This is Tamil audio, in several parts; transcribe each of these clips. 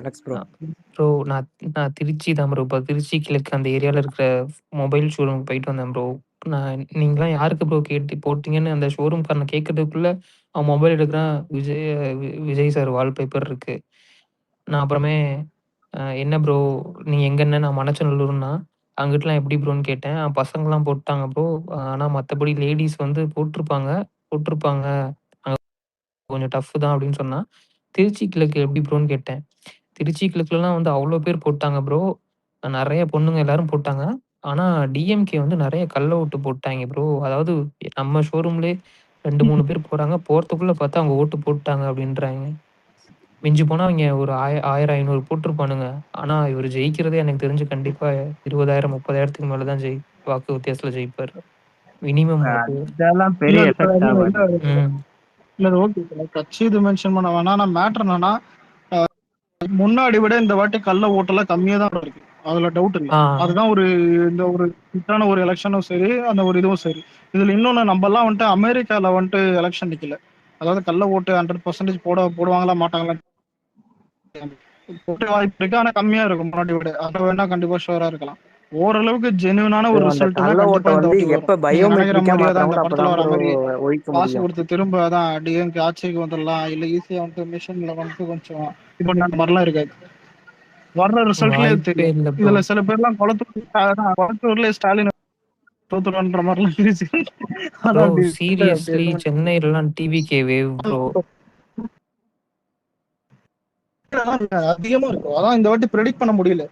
Alex bro. ப்ரோ நான் நான் திருச்சி தான் ப்ரோ. இப்போ திருச்சி கிழக்கு அந்த ஏரியால இருக்கிற மொபைல் ஷோரூம்க்கு போயிட்டு வந்தேன் ப்ரோ. நீங்கலாம் யாருக்கு ப்ரோ கேட்டு போட்டீங்கன்னு அந்த ஷோரூம்காரன கேட்கறதுக்குள்ள அவன் மொபைல் எடுக்குறான். விஜய் சார் வால்பேப்பர் இருக்கு. நான் அப்புறமே என்ன ப்ரோ நீங்க எங்கேன்னு நான் மணச்சநல்லூர்னா, அங்கிட்டுலாம் எப்படி ப்ரோன்னு கேட்டேன். பசங்கலாம் போட்டாங்க ப்ரோ. ஆனா மத்தபடி லேடீஸ் வந்து போட்டிருப்பாங்க போட்டிருப்பாங்க. அங்க கொஞ்சம் டஃப் தான் அப்படின்னு சொன்னா. திருச்சி கிழக்கு எப்படி ப்ரோன்னு கேட்டேன். திருச்சி கிழக்குலலாம் வந்து அவ்ளோ பேர் போட்டாங்க ப்ரோ. நெறைய பொண்ணுங்க எல்லாரும் போட்டாங்க. ஆனா டிஎம்கே வந்து நெறைய கள்ள ஓட்டு போட்டாய்ங்க ப்ரோ. அதாவது நம்ம ஷோரூம்லயே 2, 3 பேர் போறாங்க. போறதுக்குள்ள பார்த்தா அவங்க ஓட்டு போட்டாங்க அப்படின்றாய்ங்க. மிஞ்சி போனா அவைங்க ஒரு 1000, 500 போட்டிருப்பானுங்க. ஆனா இவரு ஜெயிக்கிறதே எனக்கு தெரிஞ்சு கண்டிப்பா 20,000, 30,000க்கு மேல தான் வாக்கு வித்தியாசத்துல ஜெயிப்பாரு. மினிமம் அது. அதெல்லாம் இல்ல பெரிய இல்ல எஃபெக்ட் இல்ல ஆகாது. இல்ல ம். இல்ல ஓகே. கட்சி இது மென்ஷன் பண்ண வேணாம். ஆனா மேட்டர் என்னன்னா முன்னாடி விட இந்த வாட்டி கள்ள ஓட்டெல்லாம் கம்மியா தான் இருக்கு. அதுல டவுட் இல்ல. ஆ. அதுதான் இந்த ஒரு ஹிட்டான ஒரு எலெக்ஷனும் சரி, அந்த ஒரு இதுவும் சரி. இதுல இன்னொன்னு நம்மலாம் வந்துட்டு அமெரிக்கால வந்துட்டு எலெக்ஷன் நிக்கல. அதாவது கள்ள ஓட்டு 100% போடுவாங்களா மாட்டாங்களா போட்ட வாய்ப்பு இருக்கு. ஆனா கம்மியா இருக்கும் முன்னாடி விட. அதை வேணா கண்டிப்பா ஷுவரா இருக்கலாம். ஓரளவுக்கு ஜெனுவனான ப்ரோ ஒரு அந்த ரிசல்ட் கள்ள தான் ஓட்ட கண்டிப்பா இந்த வந்து வாட்டி எப்ப வரும். நீங்க நினைக்கிற பயோமெட்ரிக்கா மாதிரியே தான் இந்த மாத்துறாங்களோ படத்துல அப்பதான் வர ப்ரோ மாதிரி ஒழிக்க காசு முடியும். கொடுத்து திரும்ப அதான் டிஎம்கே ஆட்சிக்கு வந்துடலாம், இல்ல ஈஸியா வந்துட்டு மிஷின்ல வந்துட்டு கொஞ்சம் இப்போ அந்த மாதிரிலாம் இருக்காது. வர்ற ரிசல்ட்லயே வாய்ப்பே தெரியும். இல்ல ப்ரோ. இதுல சில பேர்லாம் குளத்தூர்லயே ஸ்டாலின் தோத்துருன்ற மாதிரிலாம் இருந்துச்சு. ஆனா ப்ரோ அப்படி இல்ல, அப்படி சீரியஸ்லி எதுவுமே சென்னையிலலாம் டிவிகே வேவ் ப்ரோ. அதிகமா இருக்கும். அதான் இந்த வாட்டி ப்ரெடிக்ட் பண்ண முடியல.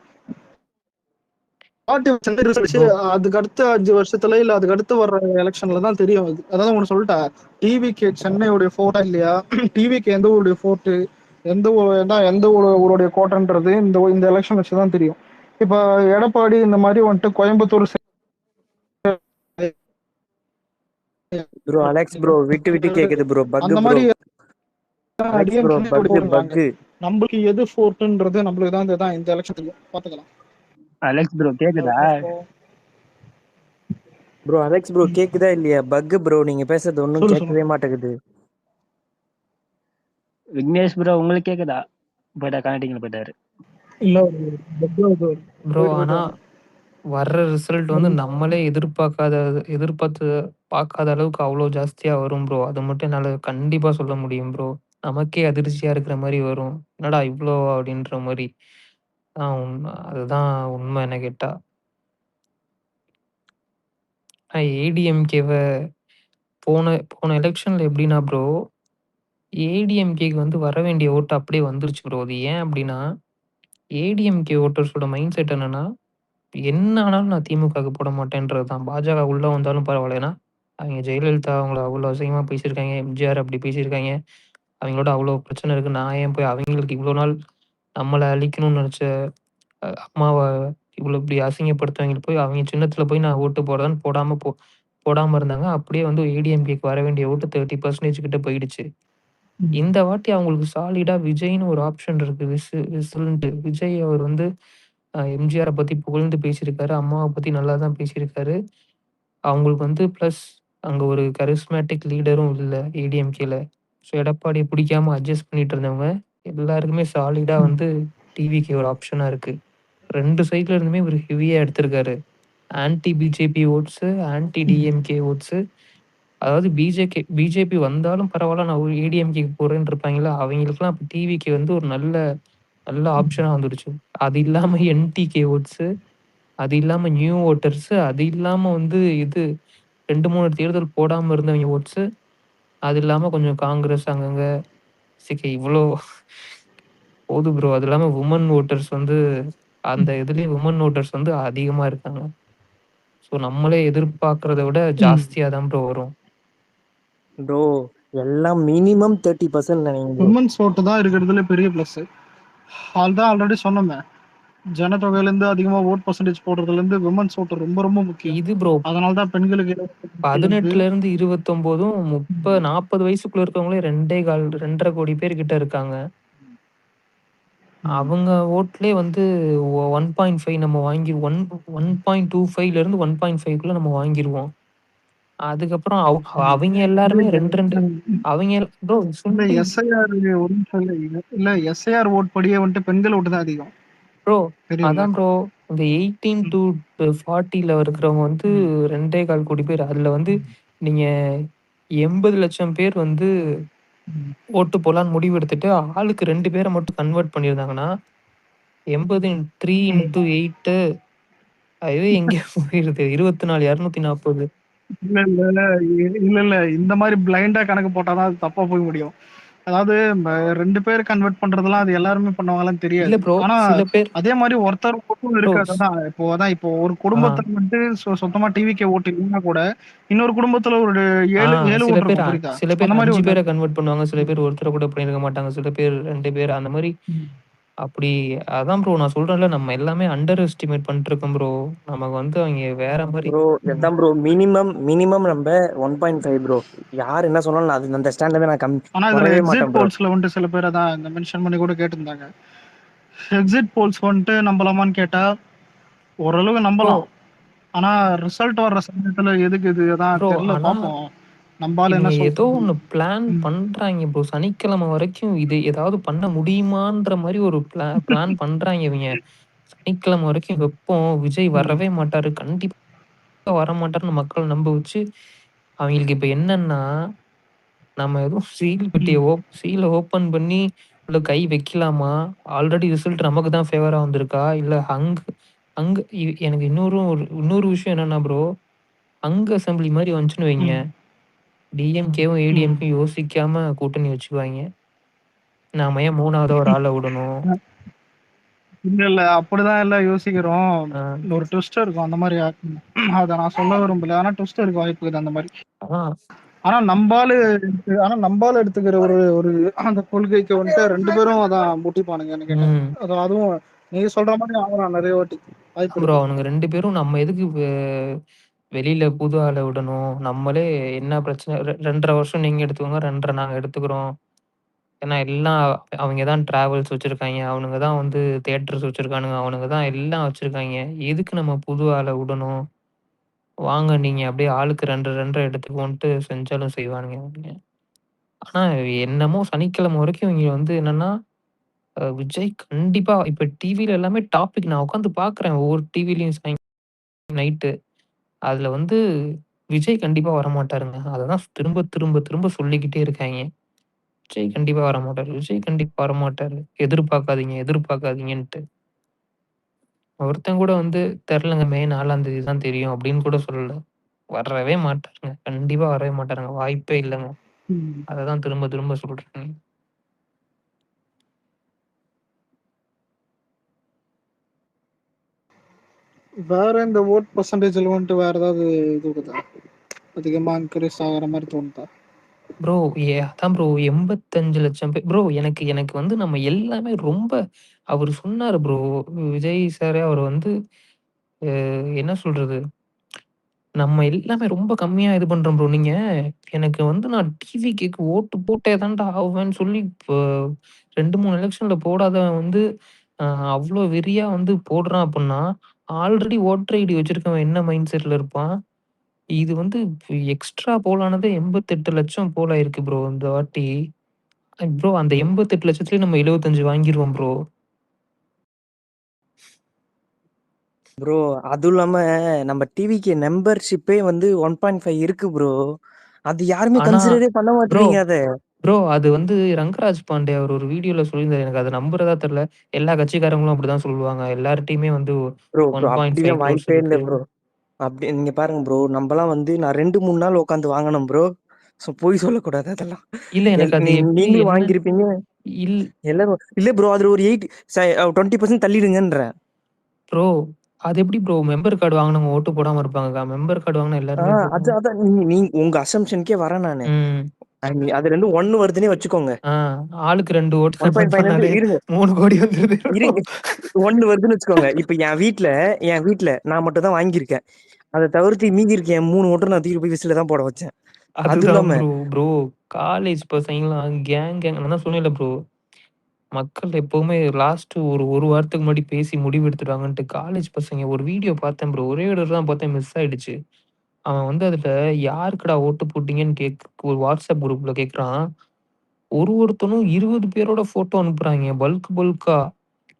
பாட்டி சென்னை ரிசல்ட் ப்ரோ அதுக்கு அடுத்த 5 வருஷத்துல இல்ல அதுக்கு அடுத்து வர்ற எலெக்ஷன்ல தான் தெரியும். அது அதான் உனக்கு சொல்லிட்டேன். டிவிகே சென்னையுடைய ஃபோர்ட்டா இல்லையா, டிவிகே எந்த ஊருடைய ஃபோர்ட்டு, எந்த ஊருடைய கோட்டைன்றது இந்த இந்த எலெக்ஷன் வச்சு தான் தெரியும். இப்ப எடப்பாடி இந்த மாதிரி வந்துட்டு கோயம்புத்தூர் ப்ரோ அலெக்ஸ் ப்ரோ விட்டு விட்டு கேக்குது ப்ரோ. பக்கு அந்த ப்ரோ. மாதிரி அலெக்ஸ் ப்ரோ போடுறாங்க. பக்கு. நம்மளுக்கு எது ஃபோர்ட்டுன்றது நம்மளுக்கு தான் இந்த எலெக்ஷன் தெரியும். பாத்துக்கலாம். அலெக்ஸ் ப்ரோ கேக்குதா? ப்ரோ அலெக்ஸ் ப்ரோ கேக்குதா இல்லையா? பக்கு ப்ரோ நீங்க பேசுறது ஒன்றும் சொல்லு கேட்கவே மாட்டேங்குது. விக்னேஷ் ப்ரோ உங்களுக்கு கேக்குதா? போயிட்டா கனெக்டிங்ல போயிட்டாரு. இல்ல ப்ரோ போயிட்டு ஆனா வரேன். வர்ற ரிசல்ட் வந்து நம்மளே எதிர்பார்க்காத பார்க்காத அளவுக்கு அவ்வளோ ஜாஸ்தியா வரும் ப்ரோ. அது மட்டும் என்னால கண்டிப்பா சொல்ல முடியும் ப்ரோ. நமக்கே அதிர்ச்சியா இருக்கிற மாரி வரும். என்னடா இவ்ளோ அப்படின்ற மாரி. அதுதான் உண்மை என்ன கேட்டா. ஏடிஎம்கேவ போன போன எலெக்ஷன்ல எப்படின்னா ப்ரோ, ஏடிஎம்கேக்கு வந்து வர வேண்டிய ஓட்டு அப்படியே வந்துருச்சு ப்ரோ. அது ஏன் அப்படின்னா, ஏடிஎம்கே ஓட்டர்ஸோட மைண்ட் செட் என்னன்னா, என்ன ஆனாலும் நான் திமுகவுக்கு போட மாட்டேன்றது தான். பாஜக உள்ள வந்தாலும் பரவாயில்ல. ஏன்னா, அவைங்க ஜெயலலிதா அவங்கள அவ்வளோ அசிங்கமா பேசியிருக்காங்க. எம்ஜிஆர் அப்படி பேசியிருக்காங்க. அவங்களோட அவ்வளோ பிரச்சனை இருக்கு. நான் ஏன் போய் அவங்களுக்கு இவ்வளோ நாள் நம்மள அழிக்கணும்னு நெனச்ச அம்மாவ இவ்வளோ இப்படி அசிங்கப்படுத்துறவைங்களுக்கு போய் அவங்க சின்னத்தில போய் நான் ஓட்டு போடுறேன்னு போடாம இருந்தாங்க. அப்படியே வந்து ஏடிஎம்கேக்கு வர வேண்டிய ஓட்டு 30% கிட்ட போயிடுச்சு. இந்த வாட்டி அவங்களுக்கு சாலிடா விஜய்ன்னு ஒரு ஆப்ஷன் இருக்கு. விசில்ன்ட்டு. விஜய் அவர் வந்து எம்ஜிஆர பத்தி புகழ்ந்து பேசியிருக்காரு. அம்மாவ பத்தி நல்லா தான் பேசியிருக்காரு. அவங்களுக்கு வந்து பிளஸ் அங்க ஒரு கரிஸ்மேட்டிக் லீடரும் இல்ல ஏடிஎம்கேல. ஸோ எடப்பாடிய பிடிக்காம அட்ஜஸ்ட் பண்ணிட்டு இருந்தவங்க எல்லாருக்குமே சாலிடா வந்து டிவிகே ஒரு ஆப்ஷனா இருக்கு. 2 சைட்ல இருந்துமே இவரு ஹெவியா எடுத்திருக்காரு. Anti BJP oats, anti DMK oats. அதாவது பிஜேபி வந்தாலும் பரவால்ல நான் ஏடிஎம்கேக்கு போறேன்னு இருப்பாங்கல்ல, அவங்களுக்கெல்லாம் இப்ப டிவிகே வந்து ஒரு நல்ல நல்ல ஆப்ஷனா வந்துடுச்சு. அது இல்லாம என்டிகே ஓட்ஸு, அது இல்லாம நியூ ஓட்டர்ஸு, அது இல்லாம வந்து இது 2, 3 தேர்தல் போடாம இருந்தவங்க ஓட்ஸு, அது இல்லாம கொஞ்சம் காங்கிரஸ் அங்கங்க இவ்ளோ போது ப்ரோ. அது இல்லாம வுமன் ஓட்டர்ஸ் வந்து அந்த இதுலயே வுமன் ஓட்டர்ஸ் வந்து அதிகமா இருக்காங்க. ஸோ நம்மளே எதிர்பார்க்கிறத விட ஜாஸ்தியா தான் ப்ரோ வரும். ப்ரோ எல்லாம் மினிமம் 30% நினைங்க ப்ரோ. உமன்ஸ் ஓட்டு தான் இருக்கிறதுல பெரிய பிளஸ். அதுதான் ஆல்ரெடி சொன்னோமே, ஜனத்தொகையில இருந்து அதிகமா ஓட் பர்சன்டேஜ் போடுறதுல இருந்து விமன்ஸ் ஓட்டு ரொம்ப ரொம்ப முக்கியம். இது ப்ரோ அதனால தான் பெண்களுக்கு 18லேருந்து 29ம் 40 வயசுக்குள்ள இருக்கவங்களே 2.25 கோடி பேர் கிட்ட இருக்காங்க. அவங்க ஓட்லயே வந்து 1.5 நம்ம வாங்கி 1.25லேருந்து 1.5க்குள்ள நம்ம வாங்கிருவோம். அதுக்கப்புறம் அவங்க எல்லாருமே 2 அவங்க ப்ரோ இல்ல சுண்டி எஸ்ஐஆர் ஒரு நிமிஷம் இல்ல எஸ்ஐஆர் ஓட் படியே வந்துட்டு பெண்கள் ஓட்டு தான் அதிகம் ப்ரோ தெரியும்ல. அதான் ப்ரோ இந்த 18 to 40ல இருக்கிறவங்க வந்து 2.25 கோடி பேர். அதுல வந்து நீங்க 80 லட்சம் பேர் வந்து ஓட்டு போலான்னு முடிவு எடுத்துட்டு ஆளுக்கு 2 பேரை மட்டும் கன்வெர்ட் பண்ணியிருந்தாங்கன்னா 80 3 into 8 அதுவே எங்கே போயிருது 24,240. இல்ல இல்ல இல்ல இல்ல இந்த மாதிரி பிளைண்டா கணக்கு போட்டாதான் அது தப்பா போய் முடியும். அதாவது 2 பேர் கன்வெர்ட் பண்றதெல்லாம் அது எல்லாருமே பண்ணுவாங்களான்னு இல்ல தெரியாது. ப்ரோ ஆனா சில பேர் அதே மாதிரி ஒருத்தர் மட்டும் ப்ரோ இருக்காதுதான். இப்போ ஒரு குடும்பத்துல வந்துட்டு சொந்தமா டிவிக்கே ஓட்டு இல்லைன்னா கூட இன்னொரு குடும்பத்துல ஒரு 7 சில ஓட்டு பேர் இருக்கும். புரியுதா? சில பேர் அந்த மாதிரி 5 ஒண்ணு பேரை இருக்கு. கன்வெர்ட் பண்ணுவாங்க. சில பேர் ஒருத்தரை கூட பண்ணியிருக்க மாட்டாங்க. சில பேர் 2 பேர் அந்த மாதிரி. அப்படி அதான் ப்ரோ நான் சொல்றேன்ல, நம்ம எல்லாமே அண்டர் எஸ்டிமேட் பண்ணிட்டு இருக்கோம் ப்ரோ. நமக்கு வந்து அவங்க வேற மாதிரி. ப்ரோ எதான் ப்ரோ மினிமம் நம்ம 1.5 ப்ரோ. யார் என்ன சொன்னாலும் அது அந்த ஸ்டாண்டர்டே நான் ஆனா இதுல குறையவே எக்ஸிட் மாட்டேன் ப்ரோ. போல்ஸ்ல வந்துட்டு சில பேர் அதான் இந்த மென்ஷன் பண்ணி கூட கேட்டிருந்தாங்க. எக்ஸிட் போல்ஸ் வந்துட்டு நம்பலாமான்னு கேட்டா ஓரளவுக்கு ப்ரோ நம்பலாம். ஆனா ரிசல்ட் வர்ற சமயத்துல எதுக்கு இது அதான் ப்ரோ தெரியல, ஆனா பாப்போம் நம்பால இவங்க என்ன ஏதோ சொல்றாங்க. ஒண்ணு பிளான் பண்றாங்க ப்ரோ. சனிக்கிழமை வரைக்கும் இது ஏதாவது பண்ண முடியுமான்ற மாதிரி ஒரு பிளான் பண்றாங்க இவங்க. சனிக்கிழமை வரைக்கும் வைப்போம், விஜய் வரவே மாட்டாரு, கண்டிப்பா வர மாட்டாருன்னு மக்கள் நம்ப வச்சு அவங்களுக்கு இப்ப என்னன்னா நம்ம எதுவும் சீலை ஓப்பன் பண்ணி உள்ள கை வைக்கலாமா? ஆல்ரெடி ரிசல்ட் நமக்கு தான் ஃபேவரா வந்திருக்கா? இல்ல அங்க அங்க எனக்கு இன்னொரு விஷயம் என்னன்னா ப்ரோ, அங்க அசெம்பிளி மாதிரி வந்துச்சுன்னு வைங்க, டிஎம்கேவும் ஏடிஎம்கேவும் யோசிக்காம கூட்டணி வச்சுக்குவாங்க. நாம ஏன் 3வதா ஒரு ஆளை விடணும்? இல்ல இல்ல அப்படிதான் எல்லாம் யோசிக்கிறோம். ஆ, ஒரு ட்விஸ்ட் இருக்கும் அந்த மாதிரி. அதை நான் சொல்ல விரும்பல, ஆனா ட்விஸ்ட் இருக்கு, வாய்ப்பு இருக்குது அந்த மாதிரி. அதான் ஆனா நம்பால எடுத்துக்கிற ஒரு ஒரு அந்த கொள்கைக்கு வந்துட்டு 2 பேரும் அதான் முட்டிப்பானுங்க என்ன கேட்டா. அதுவும் நீங்க சொல்ற மாதிரி ஆகலாம் நிறைய வாட்டி, வாய்ப்பு ப்ரோ இருக்கு. அவனுங்க 2 பேரும் நம்ம எதுக்கு வெளியில புது ஆளை விடணும்? நம்மளே என்ன பிரச்சனை 2.5 வருஷம் நீங்க எடுத்துக்கோங்க, 2.5 நாங்க எடுத்துக்கிறோம். ஏன்னா எல்லாம் அவங்க தான் டிராவல்ஸ் வச்சிருக்காங்க, அவனுங்க தான் வந்து தியேட்டர்ஸ் வச்சிருக்கானுங்க, அவனுங்க தான் எல்லாம் வச்சிருக்காங்க. எதுக்கு நம்ம புது ஆளை விடணும்? வாங்க நீங்க அப்படியே ஆளுக்கு 2 எடுத்துக்கோன்ட்டு செஞ்சாலும் செய்வானுங்க இவனுங்க. ஆனா என்னமோ சனிக்கிழமை வரைக்கும் இவங்க வந்து என்னன்னா விஜய் கண்டிப்பா இப்ப டிவில எல்லாமே டாபிக் நான் உட்காந்து பார்க்குறேன் ஒவ்வொரு டிவிலையும் நைட்டு. அதுல வந்து விஜய் கண்டிப்பா வரமாட்டாருங்க. அததான் திரும்ப திரும்ப திரும்ப சொல்லிக்கிட்டே இருக்காய்ங்க. விஜய் கண்டிப்பா வரமாட்டாரு. விஜய் கண்டிப்பா வரமாட்டாரு. எதிர்பார்க்காதீங்க, எதிர்பார்க்காதீங்கன்ட்டு. ஒருத்தன் கூட வந்து தெரிலங்க மே 4ஆம் தேதி தான் தெரியும் அப்படின்னு கூட சொல்லல. வரவே மாட்டாருங்க. கண்டிப்பா வரவே மாட்டாருங்க. வாய்ப்பே இல்லங்க. அததான் திரும்ப திரும்ப சொல்றேங்க. வேற இந்த ஓட் பர்சன்டேஜ்ல வந்துட்டு வேற ஏதாவது இது இருக்குதா அதிகமா இன்க்ரீஸ் ஆகிற மாதிரி தோணுதா? ப்ரோ அதான் ப்ரோ 85 லட்சம் பேர் ப்ரோ. எனக்கு எனக்கு வந்து நம்ம எல்லாமே ரொம்ப அவரு சொன்னாரு ப்ரோ. விஜய் சாரே அவர் வந்து என்ன சொல்றது? நம்ம எல்லாமே ரொம்ப கம்மியா இது பண்றோம் ப்ரோ. நீங்க எனக்கு வந்து நான் டிவிகேக்கு ஓட்டு போட்டே தான்டா ஆவேன்னு சொல்லி இப்போ 2, 3 எலக்ஷன்ல போடாதவன் வந்து அ அவ்ளோ வெறியா வந்து போடுறான் அப்புட்ன்னா, ஆல்ரெடி ஓட்டர் ஐடி வச்சிருக்கவன் என்ன மைண்ட் செட்ல இருப்பான்? இது வந்து எக்ஸ்ட்ரா போலானதே 88 லட்சம் போல் ஆயிருக்கு ப்ரோ இந்த வாட்டி. ப்ரோ அந்த 88 லட்சத்திலயும் நம்ம 75 வாங்கிருவோம் ப்ரோ. ப்ரோ அதுவும் இல்லாம நம்ம டிவிக்கு மெம்பர்ஷிப்பே வந்து 1.5 இருக்கு ப்ரோ. அது யாருமே ஆனா கன்சிடரே பண்ண ப்ரோ மாட்டேறீங்க அத. ப்ரோ அது வந்து ரங்கராஜ் பாண்டே அவர் ஒரு வீடியோல சொல்லியிருந்தாரு. எனக்கு அத நம்புறதா தெரியல. எல்லா கட்சிக்காரங்களும் அப்படிதான் சொல்லுவாங்க. எல்லார்ட்டயுமே வந்து ப்ரோ 1.5 அப்படிலாம் க்ரோர்ஸ் வாய்ப்பே இல்ல இருக்கு. ப்ரோ. அப்படி நீங்க பாருங்க ப்ரோ, நம்மலாம் வந்து நான் 2, 3 நாள் உட்காந்து வாங்கினேன் ப்ரோ. ஸோ பொய் சொல்லக்கூடாது அதெல்லாம். இல்ல எனக்கு அது எப்படி நீங்களும் என்னன்னு வாங்கியிருப்பீங்க இல் எல்லாரும். இல்ல ப்ரோ அதுல ஒரு 20% தள்ளிடுங்கன்றேன். ப்ரோ அது எப்படி ப்ரோ மெம்பர் கார்டு வாங்குனவங்க ஓட்டு போடாம இருப்பாங்கக்கா? மெம்பர் கார்டு வாங்குனா எல்லாருமே போடுவாங்க. அதான் உங்க அசம்ஷனுக்கே வரேன் நானு. ம். அது 2 1 வருதுன்னே வச்சுக்கோங்க. ஆ ஆளுக்கு 2 ஓட்டு கன்வெர்ட் 1.5 பண்ணாலே இருங்க 3 கோடி வந்துருது ப்ரோ. இருங்க 1 வருதுன்னு வச்சுக்கோங்க. இப்ப என் வீட்ல நான் மட்டும் தான் வாங்கியிருக்கேன். அதை தவிர்த்து மீதி இருக்க என் 3 ஓட்டர் நான் தூக்கி போய் விசில தான் போட வச்சேன். அது அதுதான் இல்லாம ப்ரோ காலேஜ் பசங்கலாம் கேங் நான் தான் சொன்னேன்ல ப்ரோ. மக்கள் எப்பவுமே லாஸ்ட் ஒரு வாரத்துக்கு முன்னாடி பேசி முடிவு எடுத்துட்டாங்கன்ட்டு காலேஜ் பசங்க ஒரு வீடியோ பார்த்தேன் ப்ரோ. ஒரே ஒரு தான் பார்த்தேன் மிஸ் ஆயிடுச்சு. அவன் வந்து அதுல யாருக்குடா ஓட்டு போட்டீங்கன்னு ஒரு வாட்ஸ்அப் குரூப்ல கேட்குறான். ஒருத்தனும் 20 பேரோட ஃபோட்டோ அனுப்புறாய்ங்க. பல்க்கா.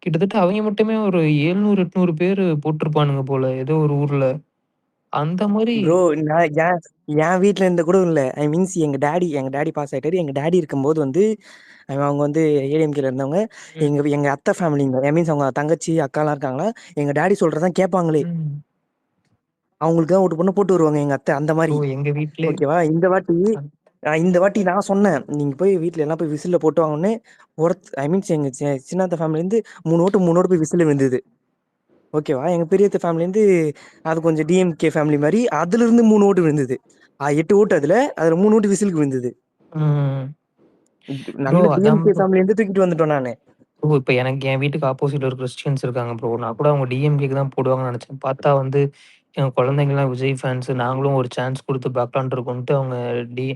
கிட்டத்தட்ட அவைங்க மட்டுமே ஒரு 700, 800 பேரு போட்டிருப்பானுங்க போல, ஏதோ ஒரு ஊர்ல. அந்த மாரி ப்ரோ நான் என் வீட்ல இருந்த கூட இல்ல. ஐ மீன்ஸ் எங்க டாடி பாஸ் ஆயிட்டாரு. எங்க டாடி இருக்கும்போது வந்து அவங்க வந்து ஏடிஎம்கேல இருந்தவங்க. ம். எங்க அத்தை ஃபேமிலிங்க. ஐ மீன்ஸ் அவங்க தங்கச்சி, அக்காலாம் இருக்காங்களா, எங்க டாடி சொல்றதான் கேட்பாங்களே. ம். அவங்களுக்கு தான் ஓட்டு போட்டு வருவாங்க எங்க அத்தை, அந்த ப்ரோ மாதிரி. எங்க வீட்லயே ஓகேவா? இந்த வாட்டி நான் சொன்னேன், நீங்க போய் வீட்ல எல்லாம் போய் விசில்ல போட்டு வாங்கன்னு. ஐ மீன்ஸ் எங்க சின்னத்த ஃபேமிலி இருந்து 3 ஓட்டு போய் விசில் வந்தது. ஓகேவா? எங்க பெரியத்த ஃபேமிலி இருந்து அது கொஞ்சம் டிஎம்கே ஃபேமிலி மாதிரி, அதுல இருந்து 3 ஓட்டு விழுந்தது. 8 ஓட்டு அதுல 3 ஓட்டு விசிலுக்கு விழுந்தது. ம். ப்ரோ நல்ல அதான் டிஎம்கே ப்ரோ. ஃபேமிலி இருந்து தூக்கிட்டு வந்துட்டோம் நானு. ப்ரோ இப்ப எனக்கு என் வீட்டுக்கு ஆப்போசிட்ல ஒரு கிறிஸ்டியன்ஸ் இருக்காங்க ப்ரோ. நான் கூட அவங்க டிஎம்கேக்கு தான் போடுவாங்கன்னு நெனச்சேன். பார்த்தா வந்து என் குழந்தைங்கலாம் விஜய் ஃபேன்ஸ். நாங்களும் ஒரு சான்ஸ் குடுத்து பார்க்கலான்ட்டு இருக்கோன்ட்டு அவங்க டி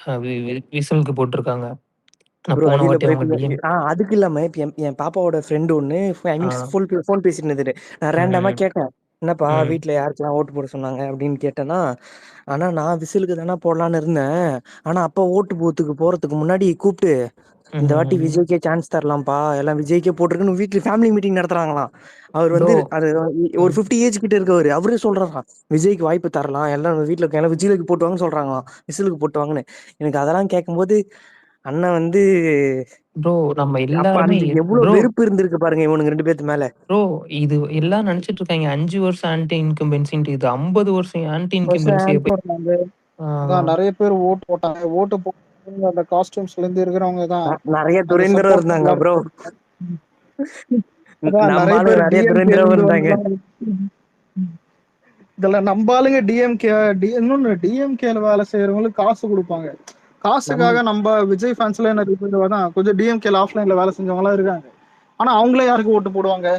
அ வி வி விசிலுக்கு போட்டிருக்காங்க. நான் ப்ரோ போன அது இல்ல வாட்டி ப்ரோ. அவங்க டிஎம் அதுக்கு இல்லாம இப்ப என் பாப்பாவோட ஃப்ரெண்ட் ஒண்ணு ஐ ஆ. மீன்ஸ் ஃபோன் பேசிட்டு இருந்தது. நான் ரேண்டமா ம். கேட்டேன், என்னப்பா ம். வீட்ல யாருக்கெல்லாம் ஓட்டு போட சொன்னாங்க அப்படின்னு கேட்டேன்னா, ஆனா நான் விசிலுக்கு தானே போடலான்னு இருந்தேன். ஆனா அப்பா ஓட்டு பூத்துக்கு போறதுக்கு முன்னாடி கூப்பிட்டு, இந்த வாட்டி ம். விஜய்க்கே சான்ஸ் தரலாம்ப்பா, எல்லாம் விஜய்க்கே போட்டிருக்குன்னு வீட்ல ஃபேமிலி மீட்டிங் நடத்துறாங்களாம். அவர் ப்ரோ வந்து அது ஒரு ம். 50 ஏஜ் கிட்ட இருக்கவரு. அவரே சொல்றாராம், விஜய்க்கு வாய்ப்பு தரலாம், எல்லாம் வீட்ல இருக்க எல்லாம் விஜய்க்கு போட்டுவாங்கன்னு சொல்றாங்களாம், விசிலுக்கு போட்டுவாங்கன்னு. எனக்கு அதெல்லாம் கேட்கும்போது அண்ணன் வந்து ப்ரோ நம்ம அப்ப எல்லாருமே அந்த எவ்வளவு ப்ரோ வெறுப்பு இருந்திருக்கு பாருங்க இவனுங்க 2 பேத்து மேல. ப்ரோ இது எல்லாம் நெனச்சுட்டு இருக்காய்ங்க 5 வருஷம் ஆன்டி இன்கம்பன்சின்ட்டு. இது 50 வருஷம் ஆன்டி வருஷம் இன்கம்பன்சிய ஆன்சர் போய் பண்ணாங்க. ஆ. அதான் நிறைய பேர் ஓட்டு போட்டாங்க. ஓட்டு போட்டு அந்த காஸ்டியூம்ஸ்ல இருந்து இருக்கிறவங்க தான் நெறைய அந்த துரைந்தரும் சப்போர்ட் இருந்தாங்க ப்ரோ. எல்லாரும். அதான் நம்ம நிறைய ஆளுங்க பேர் நெறைய டிஎம்கே துரைந்தரும் இருந்து இருந்தாங்க. வந்து இதெல்லாம் நம்ம ஆளுங்க டிஎம்கே. இன்னொன்னு டிஎம்கேல வேலை செய்யறவங்களுக்கு காசு கொடுப்பாங்க. நம்ம காசுக்காக நம்ம விஜய் ஃபேன்ஸ்ல நிறைய பேர் தான் கொஞ்சம் டிஎம்கேல ஆஃப்லைன்ல வேலை செஞ்சவங்க எல்லாம் இருக்காங்க. ஆனா அவங்களே யாருக்கு ஓட்டு போடுவாங்க?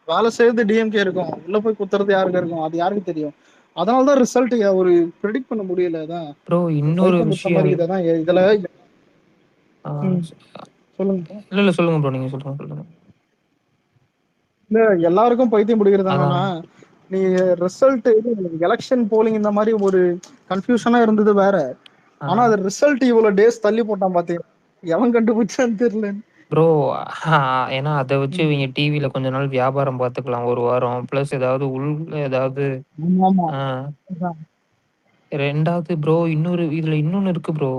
வேலை செய்யறது டிஎம்கே இருக்கும், உள்ள போய் குத்துறது யாருக்கு இருக்கும்? அது யாருக்கு தெரியும்? அதனாலதான் ரிசல்ட் ஒரு ப்ரெடிக்ட் பண்ண முடியல. அதான் ப்ரோ ஒரு இன்னொரு பைத்தியம் முத்த விஷயம் மாதிரி இதான் இதுல. ஆ ம், ஸ் சொல்லுங்க. இல்ல சொல்லுங்க ப்ரோ. நீங்க சொல்லுங்க. இல்ல, எல்லாருக்கும் பைத்தியம் பிடிக்கிறது என்னன்னா, அதான். நீ ரிசல்ட் எலெக்ஷன் போலிங் இந்த மாதிரி ஒரு கன்ஃபியூஷனா இருந்தது வேற. ஆ. ஆனா அது ரிசல்ட் இவ்வளவு டேஸ் தள்ளி போட்டான் பாத்தீங்க. எவன் கண்டுபிடிச்சான்னு தெரியல. ப்ரோ ஏன்னா அத வச்சு ம். இவங்க டிவில கொஞ்ச நாள் வியாபாரம் பார்த்துக்கலாம் 1 வாரம். பிளஸ் ஏதாவது ஏதாவது ஆமா. ஆ அதான். 2வது ப்ரோ இதுல இன்னொன்னு இருக்கு ப்ரோ.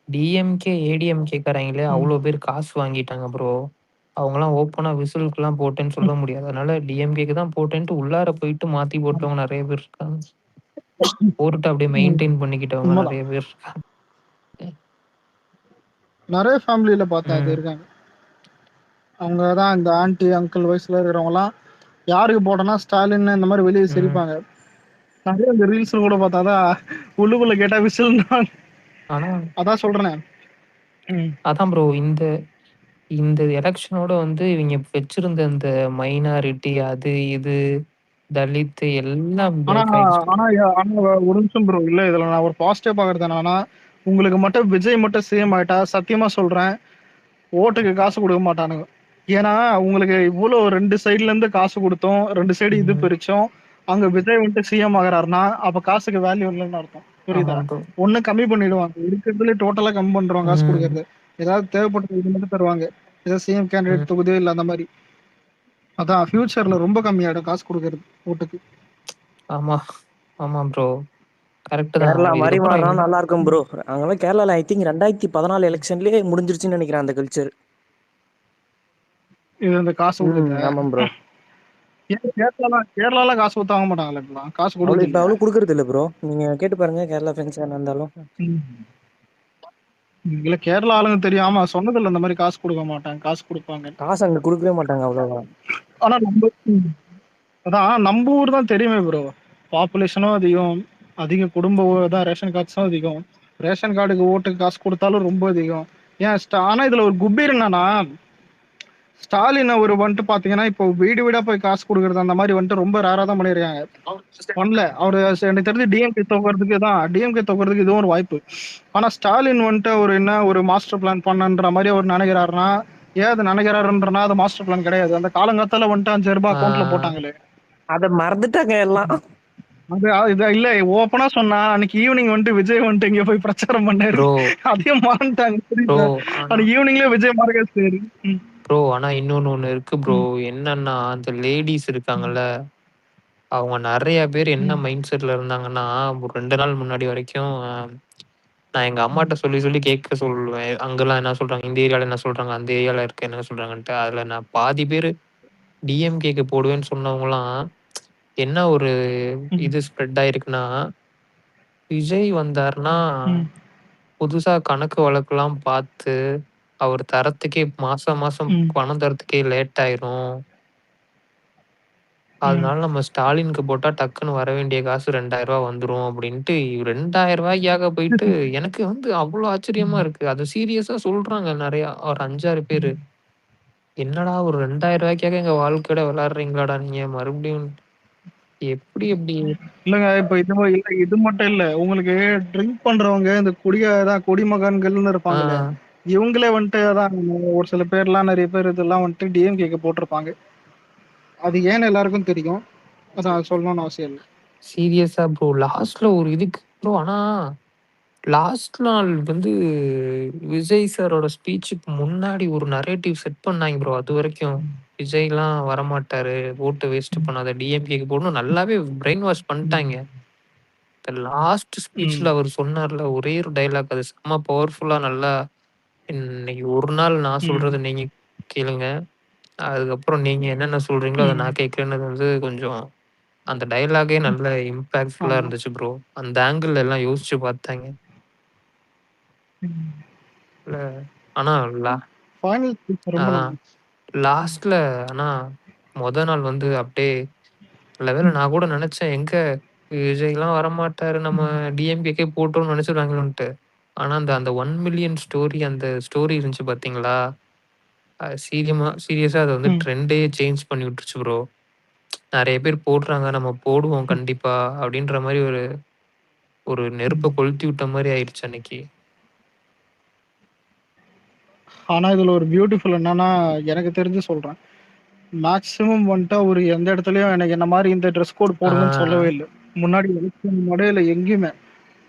டிஎம்கே, ஏடிஎம்கேக்காரங்களே ம். அவ்ளோ பேர் காசு வாங்கிட்டாங்க ப்ரோ. அவங்கலாம் ஓப்பனா விசிலுக்குலாம் போட்டேன்னு சொல்ல முடியாது. அதனால டிஎம்கேக்கு தான் போட்டேன்ட்டு உள்ளார போயிட்டு மாத்தி போட்டவங்க நெறைய பேர் இருக்காங்க. போட்டுட்டு அப்படியே ம். மெயின்டெயின் பண்ணிக்கிட்டவங்க உண்மைதான். நெறைய பேர் இருக்காங்க. நிறைய ஃபேமிலியில பார்த்தேன் அது ம். இருக்காங்க. அவங்க தான் இந்த ஆன்டி அங்கிள் வயசுல இருக்கிறவங்க எல்லாம் யாருக்கு போட்டோம்னா ஸ்டாலின் இந்த மாதிரி வெளியே ம். சிரிப்பாங்க. நிறைய இந்த ரீல்ஸ் கூட பார்த்தாதான் உள்ளுக்குள்ள கேட்டா விசில். ஆனா அதான் சொல்றேனே. ம். அதான் ப்ரோ. இந்த இந்த எலக்ஷனோட வந்து இவைங்க வச்சிருந்த இந்த மைனாரிட்டி அது இது தலித் எல்லாம் ஆனா பிரேக் ஆயிடுச்சு ப்ரோ. ஆனா ஆனா ஒரு நிமிஷம் ப்ரோ. இல்ல, இதுல நான் ஒரு பாசிட்டிவ் பாக்குறது என்னன்னா, உங்களுக்கு மட்டும் விஜய் மட்டும் சிஎம் ஆயிட்டா சத்தியமா சொல்றேன், ஓட்டுக்கு காசு கொடுக்க மாட்டானுங்க. ஏன்னா உங்களுக்கு இவ்வளவு 2 சைடுல இருந்து காசு கொடுத்தோம், 2 சைடு இது ம். பிரிச்சோம். அங்க விஜய் வந்துட்டு சிஎம் ஆகுறாருன்னா அப்ப காசுக்கு வேல்யூ இல்லைன்னு அர்த்தம். ஆமா புரியுதா? ப்ரோ. ஒண்ணு கம்மி பண்ணிடுவாங்க, இருக்கிறதுல டோட்டலா கம்மி பண்றோம் காசு ம். கொடுக்கறது. ஏதாவது தேவைப்பட்ட இது மட்டும் தருவாங்க, ஏதாவது சிஎம் ம். கேண்டிடேட் தொகுதியோ இல்ல அந்த மாதிரி. அதான் ஃபியூச்சர்ல ரொம்ப கம்மியாயிடும் காசு கொடுக்கறது ஓட்டுக்கு. ஆமா. ஆமா ப்ரோ. கரெக்ட்டு தான். கேரளா மாதிரி இதுக்கப்புறம் மாறினா நல்லா இருக்கும் ப்ரோ. அங்கெல்லாம் கேரளால ஐ திங்க் 2014 எலெக்ஷன்லயே முடிஞ்சிருச்சுன்னு நினைக்கிறேன் அந்த கல்ச்சர். இது இந்த காசு கொடுக்குறத. ஆமாம் ப்ரோ. ஏன் கேரளால காசு கொடுத்து வாங்க மாட்டாங்களா? இப்பெல்லாம் காசு அவ்வளவு கொடுக்குது இப்ப இல்லையா? அவ்வளவு குடுக்கறது இல்ல ப்ரோ. நீங்க கேட்டு பாருங்க கேரளா ஃப்ரெண்ட்ஸ் யாரா இருந்தாலும். இல்ல, கேரளா ஆளுங்க தெரியாம சொன்னதில்ல இந்த மாதிரி காசு கொடுக்க மாட்டாங்க, காசு கொடுப்பாங்க. காசு அங்க குடுக்கவே மாட்டாங்க அவ்வளவா. ஆனா அதான் நம்ம ஊர் தான் தெரியுமே ப்ரோ. பாப்புலேஷனும் அதிகம், அதிக குடும்ப தான் ரேஷன் கார்ட்ஸும் அதிகம். ரேஷன் கார்டுக்கு ஓட்டுக்கு காசு கொடுத்தாலும் ரொம்ப அதிகம். ஏன் ஆனா இதுல ஒரு குபீர் என்னன்னா, ஸ்டாலின் அவர் வந்துட்டு பாத்தீங்கன்னா இப்போ வீடு வீடா போய் காசு கொடுக்கறது அந்த மாதிரி வந்துட்டு ரொம்ப ரேரா தான் பண்ணிருக்காங்க. பண்ணல அவரு. எனக்கு தெரிஞ்சு டிஎம்கே தோக்கிறதுக்கு இதுவும் ஒரு வாய்ப்பு. ஆனா ஸ்டாலின் வந்துட்டு ஒரு என்ன ஒரு மாஸ்டர் பிளான் பண்ணன்ற மாதிரி அவர் நினைக்கிறாருன்னா, ஏன் அது நினைக்கிறாருன்றனா அது மாஸ்டர் பிளான் கிடையாது. அந்த காலங்காத்தால வந்துட்டு 5,000 ரூபாய் ஆ அக்கௌண்ட்ல போட்டாங்களே. அத மறந்துட்டாங்க எல்லாம். இது இல்ல ஓப்பனா சொன்னா அன்னைக்கு ஈவினிங் வந்துட்டு விஜய் வந்துட்டு இங்க போய் பிரச்சாரம் பண்ணாரு. ப்ரோ அதையும் மறந்துட்டாங்க. ப்ரோ புரியுதா? ஆனா அன்னைக்கு ஈவினிங்ல விஜய் மறக்காரு. ப்ரோ ஆனா இன்னொன்னு ஒண்ணு இருக்கு ப்ரோ. ம். என்னன்னா அந்த லேடிஸ் ம். இருக்காங்கல்ல, அவங்க நெறைய பேர் என்ன ம். மைண்ட் செட்ல இருந்தாங்கன்னா, ஒரு 2 நாள் முன்னாடி வரைக்கும் நான் எங்க ம். அம்மாட்ட சொல்லி சொல்லி கேட்க சொல்லுவேன். அங்கலாம் என்ன சொல்றாங்க? இந்த ஏரியால என்ன சொல்றாங்க? அந்த ஏரியால இருக்க என்ன சொல்றாங்கன்ட்டு. அதுல நான் பாதி பேரு டிஎம்கேக்கு போடுவேன்னு சொன்னவங்கலாம், என்ன ஒரு ம். இது ஸ்ப்ரெட் ஆயிருக்குன்னா, விஜய் வந்தாருன்னா, ம். புதுசா கணக்கு வழக்குலாம் பார்த்து, அவர் தரத்துக்கே மாசம் மாசம் ம். பணம் தரத்துக்கே லேட் ஆயிரும். ம். அதனால நம்ம ஸ்டாலினுக்கு போட்டா டக்குன்னு வர வேண்டிய காசு ரூ. 2000 வந்துரும் அப்படின்ட்டு ரூ. 2000க்காக போயிட்டு எனக்கு வந்து அவ்வளோ ஆச்சரியமா ம். இருக்கு. அது சீரியஸா சொல்றாங்க நெறையா. ஒரு 5, 6 பேரு. என்னடா ஒரு ரூ. 2000க்காக எங்க வாழ்க்கையோட விளையாடுறீங்களாடா நீங்க மறுபடியும் எப்படி எப்படி? இல்லங்க இப்ப இது மட்டும் இல்ல. உங்களுக்கு ட்ரிங்க் பண்றவங்க இந்த குடிமகன்கள்னு ஆ இருப்பாங்கல்ல. இவங்களே வந்துட்டு அதான் ஒரு சில பேர்லாம் நெறைய பேர் இதெல்லாம் வந்துட்டு டிஎம்கேக்கு போட்டிருப்பாங்க. அது ஏன்னு எல்லாருக்கும் தெரியும். அதான் சொல்லணும்னு அவசியம் இல்ல. சீரியஸா ப்ரோ. லாஸ்ட்ல ஒரு இதுக்கு ப்ரோ ஆனா லாஸ்ட் நாள் வந்து விஜய் சாரோட ஸ்பீச்சுக்கு முன்னாடி ஒரு நரேட்டிவ் செட் பண்ணாங்க ப்ரோ. அதுவரைக்கும் விஜய்லாம் வரமாட்டாரு. ஓட்டு வேஸ்ட் பண்ணாத டிஎம்கேக்கு போடணும் நல்லாவே பிரெயின் வாஷ் பண்ணிட்டாங்க. இந்த லாஸ்ட் ம். ஸ்பீச்ல அவர் சொன்னார்ல ஒரே ஒரு டயலாக் அது செம்ம பவர்ஃபுல்லா நல்லா இன்னைக்கு ஒரு நாள் நான் ம். சொல்றத நீங்க கேளுங்க. அதுக்கப்புறம் நீங்க என்னென்ன சொல்றீங்களோ அத ம். நான் கேட்கிறேன்னு வந்து கொஞ்சம் அந்த டயலாகே நல்ல இம்பாக்ட்ஃபுல்லா ஆமா. இருந்துச்சு ப்ரோ. அந்த ஆங்கிள் எல்லாம் யோசிச்சு பார்த்தாங்க. ம். இல்ல ஆனா ஃபைனல் ஸ்பீச் ரொம்ப அதான் நல்லா லாஸ்ட்ல ஆனா மொத நாள் வந்து அப்படியே நல்ல வேளை நான் கூட நினைச்சேன் எங்க விஜய்லாம் வரமாட்டாரு நம்ம டிஎம்கேக்கே போட்டோம்னு நினைச்சிருவாங்களோன்ட்டு. ஆனா அந்த அந்த 1 மில்லியன் ஸ்டோரி அந்த ஸ்டோரி இருந்துச்சு பார்த்தீங்களா? சீரியஸா அத வந்து ம். ட்ரெண்டே சேஞ்ச் பண்ணி விட்டுருச்சு ப்ரோ. நெறைய பேர் போடுறாங்க. நம்ம போடுவோம் கண்டிப்பா அப்படின்ற மாரி ஒரு ஒரு நெருப்ப கொளுத்தி விட்ட மாரி ஆயிருச்சு அன்னைக்கு. ஆனா இதுல ஒரு பியூட்டிஃபுல் என்னன்னா, எனக்கு தெரிஞ்சு சொல்றேன். மேக்ஸிமம் வந்துட்டு அவரு எந்த இடத்துலயும் எனக்கு என்ன மாரி இந்த ட்ரெஸ் கோட் ஆ, போடுங்கன்னு சொல்லவே இல்ல. முன்னாடி எலக்ஷன் முன்னாடியே இல்ல எங்கேயுமே.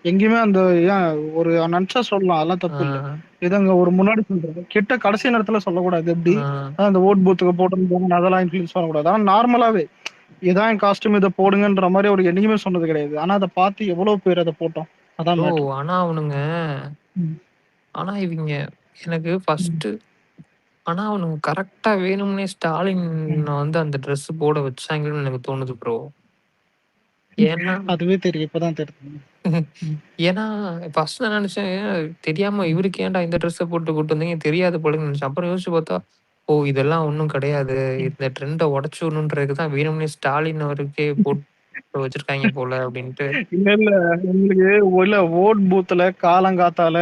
எங்கேயுமே அந்த ஏன் ஒரு நன்ச்சா சொல்லலாம். அதெல்லாம் ஆ, தப்பு இல்ல. இதுங்க ஒரு முன்னாடி சொல்றது. கடைசி நேரத்துல சொல்லக்கூடாது. எப்படி? ஆ. அந்த ஓட் பூத்துக்கு போட்டிருந்தாங்க அதெல்லாம் இன்ஃப்ளூயன்ஸ் பண்ணக்கூடாது. ஆனா நார்மலாவே இதான் என் காஸ்டியூம் இத போடுங்கன்ற மாரி அவரு என்னைக்குமே சொன்னது கிடையாது. ஆனா அத பார்த்து எவ்வளவு பேர் அத போட்டோம். அதான் ப்ரோ மேட்டர். ஆனா அவனுங்க ம். ஆனா இவிங்க எனக்கு ம். ஆனா அவனுங்க கரெக்ட்டா வேணும்னே ஸ்டாலின் ம். வந்து அந்த ட்ரெஸ் போட வச்சாங்கன்னு எனக்கு தோணுது ப்ரோ. ஏன்னா அதுவே தெரியும். இப்பதான் தெரியுது. ம். ஏன்னா ஃபர்ஸ்ட் நான் நெனச்சேன், தெரியாம ம். இவருக்கு ஏன்டா இந்த ட்ரெஸ்ஸ போட்டு கூட்டு வந்தீங்க? தெரியாது போலன்னு நெனச்சேன். அப்புறம் யோசிச்சு பார்த்தா, ஓ! இதெல்லாம் ஒண்ணும் கிடையாது. ம். இந்த ட்ரெண்ட உடைச்சு விடணுன்றதுக்கு தான் வேணும்னே ஸ்டாலின் அவருக்கே போட்டு வச்சிருக்காய்ங்க போல அப்டின்ட்டு. இல்ல, இல்ல. உங்களுக்கு இல்ல ஓட் பூத்ல காலங்காத்தால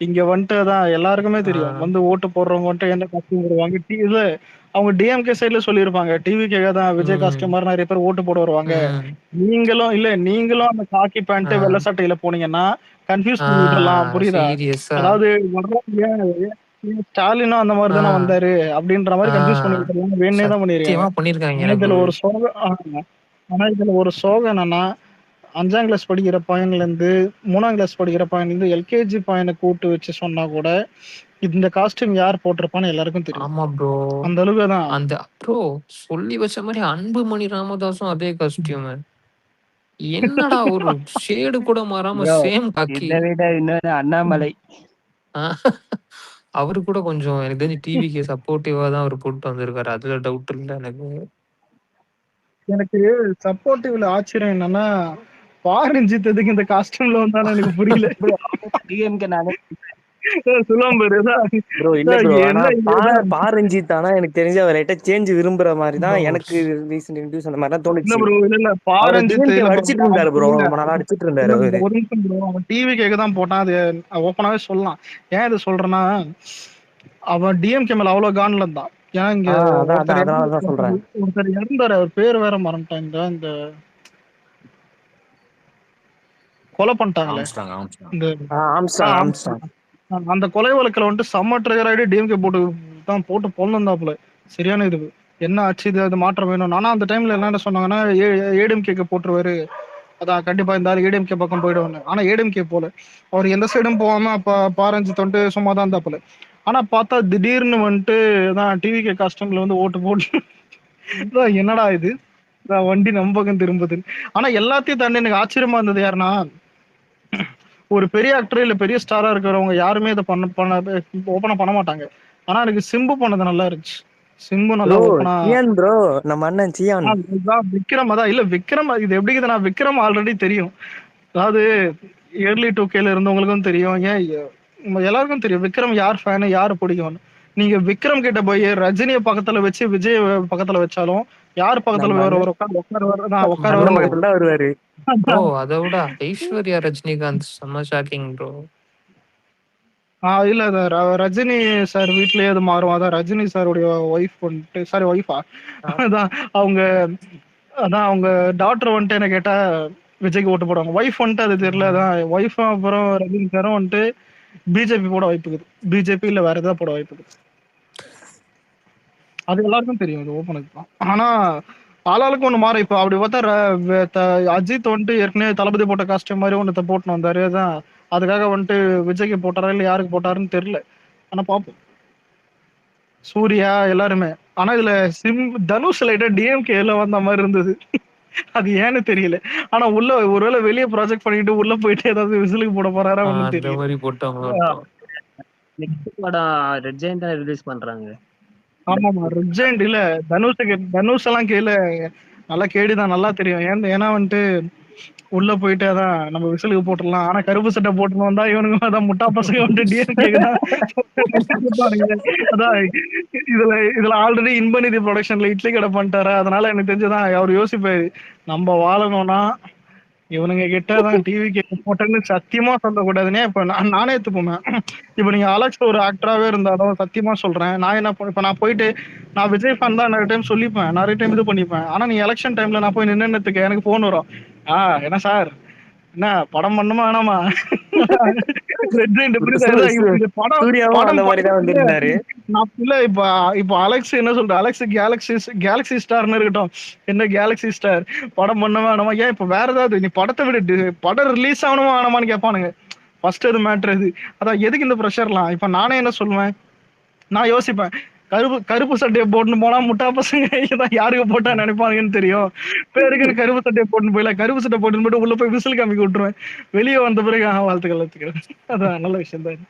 இங்க வந்துட்டு தான் எல்லாருக்குமே ஆ, தெரியும். வந்து ஓட்டு போடுறவங்க வந்துட்டு எந்த காஸ்டியூம் போடுவாங்க. இல்ல அவங்க டிஎம்கே சைடுல சொல்லியிருப்பாங்க. டிவிகேக்கு தான் விஜய் காஸ்டியூம் ம், மாரி நெறைய பேர் ஓட்டு போட வருவாங்க. ம். நீங்களும் அந்த காக்கி ஆ, பேண்ட், வெள்ள சட்டையில போனீங்கன்னா, கன்ஃப்யூஸ் ஆ பண்ணி விட்டுறலாம். புரியுதா? சீரியஸா. அதாவது வர்றவங்க ஏன் ஸ்டாலினும் அந்த மாரி ஆ, தானே வந்தாரு. அப்படின்ற ஆ மாரி கன்ஃப்யூஸ் பண்ணி விட்டுறலாம்னு வேணும்னே தான் பண்ணியிருக்காங்க. சத்தியமா பண்ணியிருக்காய்ங்க ஆனா எனக்கு. இதுல ஒரு சோகம் என்னன்னா 5ஆம் கிளாஸ் படிக்கிற பையன்லேருந்து 3ஆம் கிளாஸ் படிக்கிற பையன்லேருந்து எல்கேஜி பையன கூட்டு வச்சு சொன்னா கூட, இந்த காஸ்டியூம் யார் போட்டிருப்பான்னு எல்லாருக்கும் தெரியும். ஆமா ப்ரோ. அந்த அளவுக்கு தான். அந்த ப்ரோ சொல்லி வச்ச மாரி அன்புமணி ராமதாஸும் அதே காஸ்டியூமு. என்னடா ஒரு ஷேடு கூட மாறாம ப்ரோ சேம் காக்கி. இத விட இன்னொன்னு அண்ணாமலை. ஆ அவரு கூட கொஞ்சம் எனக்கு தெரிஞ்சு டிவிக்கு சப்போர்ட்டிவா தான் அவரு போட்டு வந்திருக்காரு. அதுல டவுட் இல்ல எனக்கு. எனக்கு சப்போர்ட்டிவ்ல ஆச்சரியம் என்னன்னா, பாரஞ்சித் எதுக்கு இந்த காஸ்டியூம்ல வந்தான்னு எனக்கு புரியல. ப்ரோ டிஎம்கே நானே சொல்லுவான் பாரு. ப்ரோ இல்ல ப்ரோ. ஆனா என்ன ஏதுன்னு பாரஞ்சித் ஆனா எனக்கு தெரிஞ்சு அவர் லைட்டா சேஞ்ச் விரும்புற மாரி தான் ப்ரோ எனக்கு ரீசன்ட் இன்டர்வியூஸ் அந்த மாரி தான் இல்ல தோணுச்சு. ப்ரோ. இல்ல அவரு பாரஞ்சித் டிஎம்கே இல்ல ப்ரோ. அடிச்சிட்டு இருந்தாரு ப்ரோ. ரொம்ப நாளா அடிச்சிட்டு இருந்தாரு இல்ல அவரு. ஒரு நிமிஷம் ப்ரோ. அவன் டிவி கேக்க தான் போட்டான். அது ஓப்பனாவே சொல்லலாம். ஏன் இத சொல்றேன்னா, அவன் டிஎம்கே மேல அவ்வளவு கான்ல இருந்தான். ஏன் இங்க அதான் ஒருத்தர் அதனால தான் சொல்றேன். ஒருத்தர் இறந்தாரு. அவர் பேர் வேற மறந்துட்டேன். இந்த கொலை பண்ணிட்டாங்களே. ஆம்ஸ்ட்ராங் ஆம்ஸ்ட்ராங் இந்த ஆம்ஸ்டாங் ஆம்ஸ்டாங். ஆம்ஸ்ட்ராங். அந்த கொலை வழக்குல வந்துட்டு செம்ம ட்ரிகர் ஆயிட்டு டிஎம்கே போட்டு பொழந்தாப்புல. சரியான இது. என்ன ஆச்சு இது அது மாற்றம் வேணும். ஆனா அந்த டைம்ல என்ன சொன்னாங்கன்னா ஏடிஎம்கேக்கு போட்டுருவாரு. அதான் கண்டிப்பா இந்த ஆள் ஏடிஎம்கே பக்கம் போயிடுவாங்க. ஆனா ஏடிஎம்கே போல. அவர் எந்த சைடும் போகாம அப்ப பாரஞ்சு தொண்டு சும்மா தான் இருந்தாப்புல. ஆனா பார்த்தா திடீர்னு வந்துட்டு தான் டிவிகே காஸ்டியூம்ல வந்து ஓட்டு போட்டு அதான் என்னடா இது? வண்டி நம்ம பக்கம் திரும்புதுன்னு. ஆனா எல்லாத்தையும் தாண்டி எனக்கு ஆச்சரியமா இருந்தது யாருன்னா, ஒரு பெரிய ஆக்டர் இல்ல பெரிய ஸ்டாரா இருக்கிறவங்க யாருமே இதை பண்ண ஓப்பனா பண்ண மாட்டாங்க. ஆனா எனக்கு சிம்பு பண்ணது நல்லா இருந்துச்சு. சிம்பு நல்லா ப்ரோ ஓப்பனா சியான் ப்ரோ, நம்ம அண்ணன் சியான். விக்ரம் அதான் இல்ல விக்ரம் இது எப்படி இருக்குதுன்னா விக்ரம் ஆல்ரெடி தெரியும். அதாவது இயர்லி 2Kல இருந்தவங்களுக்கும் தெரியும். ஏன் எல்லாருக்கும் தெரியும் விக்ரம் யார் ஃபேனு யாரு பிடிக்கும்னு. நீங்க விக்ரம் கிட்ட போய் ரஜினியை பக்கத்துல வச்சு விஜய் பக்கத்துல வச்சாலும் யார் பக்கத்துல நம்ம வேற அண்ணன் ஒரு உட்கார அண்ணன் ப்ரோ பக்கத்துல தான் வருவாரு. ப்ரோ அதை விட ஐஸ்வர்யா ரஜினிகாந்த் செம்ம ஷாக்கிங் ப்ரோ. இல்ல ரஜினி சார் வீட்லயே அது மாறும். அதான் ரஜினி சாருடைய ஒய்ஃப் வந்துட்டு சாரி ஒய்ஃபா அதான் அவங்க அதான் அவங்க டாக்டர் வந்துட்டு என்ன கேட்டா விஜய்க்கு ஓட்டு போடுவாங்க. ஒய்ஃப் வந்துட்டு அது தெரியல. அதான் ஒய்ஃபும் அப்புறம் ரஜினி சாரும் வந்துட்டு பிஜேபி போட வாய்ப்பு இருக்குது. பிஜேபி இல்ல வேற ஏதாவது போட வாய்ப்பு இருக்குது. அது எல்லாருக்கும் தெரியும். இது ஓப்பனுக்கு தான். ஆனா ஆளாளுக்கு ஒண்ணு மாறும். இப்போ அப்படி பார்த்தா அஜித் வந்துட்டு ஏற்கனவே தளபதி போட்ட காஸ்டியூம் மாதிரி ஒன்றத்தை போட்டுன்னு வந்தாரு. அதான் அதுக்காக வந்துட்டு விஜய்க்கு போட்டாரா இல்ல யாருக்கு போட்டாருன்னு தெரியல. ஆனா பாப்போம். சூர்யா எல்லாருமே. ஆனா இதுல தனுஷ் லைட்டா டிஎம்கேல வந்த மாதிரி இருந்தது. அது ஏன்னு தெரியல. ஆனா உள்ள ஒருவேளை வெளியே ப்ராஜெக்ட் பண்ணிட்டு உள்ள போயிட்டு ஏதாவது விசிலுக்கு போட போறாரா ஒண்ணும் அந்த தெரியல. மாதிரி போட்டவங்க நெக்ஸ்ட் படம் ரெட் ஜெயண்ட் ரிலீஸ் பண்றாங்க. ஆமாமா ரெட் ஜெயண்ட் இல்ல தனுஷ் எல்லாம் கீழே நல்லா கேடிதான் நல்லா தெரியும். ஏன்னா வந்துட்டு உள்ள போயிட்டு அதான் நம்ம விசிலுக்கு போட்டுடலாம். ஆனா கருப்பு சட்டை போட்டுன்னு வந்தா இவனுங்க அதான் முட்டா பசங்க வந்துட்டு டிஎம்கேக்கு தான் அதான் இதுல ஆல்ரெடி இன்பநிதி ப்ரொடக்ஷன்ல இட்லி கடை பண்ணிட்டாரு. அதனால எனக்கு தெரிஞ்சுதான் அவர் யோசிப்பாரு நம்ம வாழணும்னா இவனுங்க கிட்ட தான் டிவி கேட்க போட்டேன்னு சத்தியமா சொல்லக்கூடாதுன்னே. இப்ப நானே எடுத்துப்போமே. இப்ப நீங்க அலெக்ஸ் ஒரு ஆக்டராவே இருந்தாலும் சத்தியமா சொல்றேன். நான் என்ன இப்ப நான் போயிட்டு நான் விஜய் ஃபேன் தான் நிறைய டைம் சொல்லிப்பேன். நிறைய டைம் இது பண்ணிப்பேன். ஆனா நீ எலெக்ஷன் டைம்ல நான் போய் நின்னுறதுக்கு எனக்கு போன் வரும். என்ன சார் என்ன படம் பண்ணுமா வேணாமா? சூர்யாவும் அந்த மாதிரி தான் வந்திருந்தாரு. இப்ப அலெக்ஸ் என்ன சொல்ற அலெக்ஸ் கேலக்சி ஸ்டார்னு இருக்கட்டும். என்ன கேலக்சி ஸ்டார் படம் பண்ண வேணாமா? ஏன் இப்ப வேற ஏதாவது நீ படத்தை விட படம் ரிலீஸ் ஆகணுமா வேணாமான்னு கேட்பானுங்க. ஃபர்ஸ்ட் அது மேட்ரு அது. அதான் எதுக்கு இந்த ப்ரெஷர்லாம்? இப்ப நானே என்ன சொல்லுவேன், நான் யோசிப்பேன். கருப்பு சட்டையை போட்டுன்னு போனா முட்டா பசங்க இதான் யாருக்கு போட்டா நினைப்பாங்கன்னு தெரியும். பேருக்கு கருப்பு சட்டையை போட்டுன்னு போயில கருப்பு சட்டை போட்டுன்னு போயிட்டு உள்ள போய் விசில் காமிக்க விட்டுருவேன். வெளியே வந்த பிறகு வாழ்த்துக்கள். அதான் நல்ல விஷயம் தான்.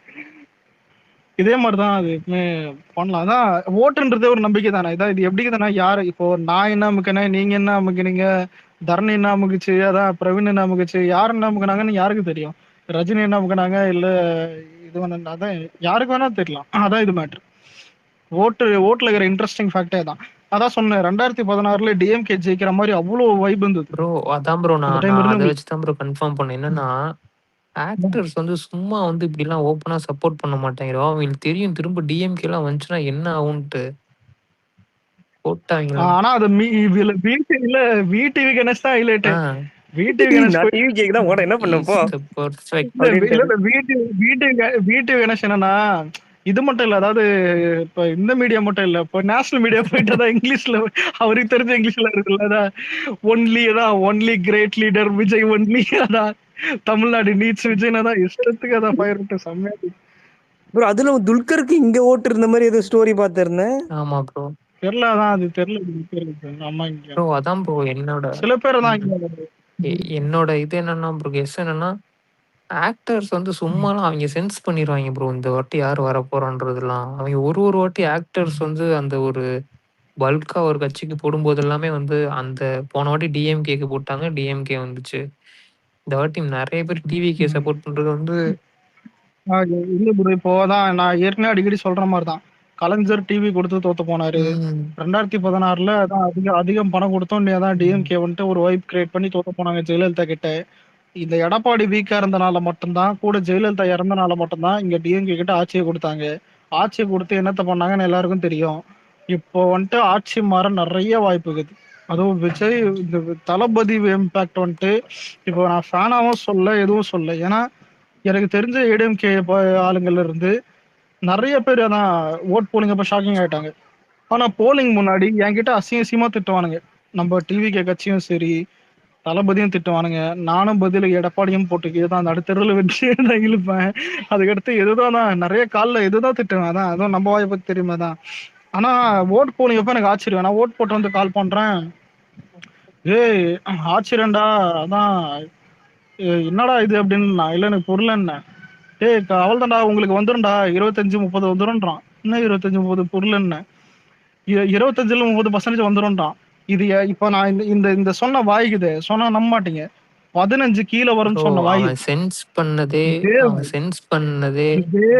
இதே மாதிரிதான் அது எப்பவுமே பண்ணலாம். அதான் ஓட்டுன்றதே ஒரு நம்பிக்கை தானே. இதான் இது எப்படி தானே யாரு இப்போ நான் என்ன அமுக்கினேன், நீங்க என்ன அமுக்கினீங்க, தரணி என்ன அமுக்குச்சு, அதான் பிரவீன் என்ன அமுக்குச்சு, யார் என்ன அமுக்குனாங்கன்னு யாருக்கு தெரியும்? ரஜினி என்ன அமுக்குனாங்க இல்ல இது வந்து அதான் யாருக்கு வேணா தெரியலாம். அதான் இது மேட்ரு. ஓட்டுல இருக்கிற இன்ட்ரெஸ்டிங் ஃபேக்டே தான். அதான் சொன்னேன் 2016ல டிஎம்கே ஜெயிக்கிற மாதிரி அவ்வளவு வைப் இருந்தது ப்ரோ. அதான் ப்ரோ அந்த நான் டைம் அதை இருந்து. வச்சு தான் ப்ரோ கன்ஃபார்ம் பண்ணேன். என்னன்னா ஆக்டர்ஸ் வந்து சும்மா வந்து இப்படிலாம் ஓப்பனா சப்போர்ட் பண்ண மாட்டேங்கிறோம். அவங்களுக்கு தெரியும் திரும்ப டிஎம்கே எல்லாம் வந்துச்சுன்னா என்ன ஆகும்ட்டு போட்டாங்களா. ஆனா அது இல்ல விடிவி கணேஷ் தான் ஹைலைட். விடிவி கணேஷ் நான் டிவி கேக்கு தான் ஓட என்ன பண்ணப்போ வீட்டு கணேஷ் என்னன்னா இது மட்டும் இல்ல. அதாவது இப்ப இந்த மீடியா மட்டும் இல்ல. இப்ப நேஷனல் மீடியா போயிட்டு அதான் இங்கிலீஷ்ல அவருக்கு தெரிஞ்ச இங்கிலீஷ்ல இருக்குல்ல. அதான் only great leader Vijay only. அதான் தமிழ்நாடு நீட்ஸ் விஜய் தான் இஷ்டத்துக்கு அதான் ஃபயர் விட்டு செம்மையா ப்ரோ. அதுல துல்கருக்கு இங்க ஓட்டு இருந்த மாதிரி ஏதோ ஸ்டோரி பார்த்திருந்தேன். ஆமா ப்ரோ. தெரியல. அதான் அது தெரியல ப்ரோ. அதான் ப்ரோ என்னோட சில பேர் தான் என்னோட இது என்னன்னா ப்ரோ கெஸ் என்னன்னா ஆக்டர்ஸ் வந்து சும்மாலாம் அவங்க சென்ஸ் பண்ணிடுவாங்க ப்ரோ. இந்த வாட்டி யார் வர போறான்றதுலாம் அவங்க ஒரு வாட்டி ஆக்டர்ஸ் வந்து அந்த ஒரு பல்கா ஒரு கட்சிக்கு போடும்போது எல்லாமே வந்து அந்த போன வாட்டி டிஎம்கேக்கு போட்டாங்க, டிஎம்கே வந்துச்சு. இந்த வாட்டி நிறைய பேர் டிவிகே சப்போர்ட் பண்றது வந்து இல்ல ப்ரோ. இப்போதான் நான் ஏற்கனவே அடிக்கடி சொல்ற மாதிரிதான் கலைஞர் டிவி கொடுத்து தோத்து போனாரு. 2016ல அதான் அதிகம் பணம் கொடுத்தோம். அதான் டிஎம்கே வந்துட்டு ஒரு வைப் கிரியேட் பண்ணி தோத்து போனாங்க ஜெயலலிதா கிட்ட. இந்த எடப்பாடி வீக்கா இருந்தனால மட்டும்தான் கூட ஜெயலலிதா இறந்தனால மட்டும்தான் இங்க டிஎம்கே கிட்ட ஆட்சியை கொடுத்தாங்க. ஆட்சியை கொடுத்து என்னத்த பண்ணாங்கன்னு எல்லாருக்கும் தெரியும். இப்போ வந்துட்டு ஆட்சி மாற நிறைய வாய்ப்பு இருக்குது. அதுவும் விஜய் இந்த தளபதி இம்பாக்ட் வந்துட்டு இப்போ நான் ஃபேனாவும் சொல்ல எதுவும் சொல்ல. ஏன்னா எனக்கு தெரிஞ்ச ஏடிஎம்கே ஆளுங்கள்ல இருந்து நிறைய பேர் அதான் ஓட் போலிங் அப்ப ஷாக்கிங் ஆயிட்டாங்க. ஆனா போலிங் முன்னாடி என்கிட்ட அசிங்கமா திட்டுவானுங்க. நம்ம டிவிகே கட்சியும் சரி தளபதியும் திட்டுவானுங்க, நானும் பதிலு எடப்பாடியும் போட்டு தான் அந்த அடுத்தெருவில் வச்சு நான் இழுப்பேன். அதுக்கடுத்து எதுதான் நிறைய காலில் எதுதான் திட்டுவேன். அதான் அதுவும் நம்ம வாயை பற்றி தெரியுமா தான். ஆனா ஓட் போனப்ப எனக்கு ஆச்சரியம். நான் ஓட் போட்டு வந்து கால் பண்றேன், ஏய் ஆச்சரியம்டா, அதான் என்னடா இது அப்படின்னு. நான் இல்லை எனக்கு புரியலன்னு. ஏய் அவள் தான்டா உங்களுக்கு வந்துடும்டா 25-30 வந்துடும்ன்றான். இன்னும் 25-30 பொருள்ன்னு 25-30% வந்துடும்ன்றான். இது இப்ப நான் இந்த இந்த இந்த சொன்ன வாய்க்குது சொன்னா நம்ப மாட்டீங்க. 15 கீழே வரும்னு சொன்ன வாய் அவன் சென்ஸ் பண்ணதே இதே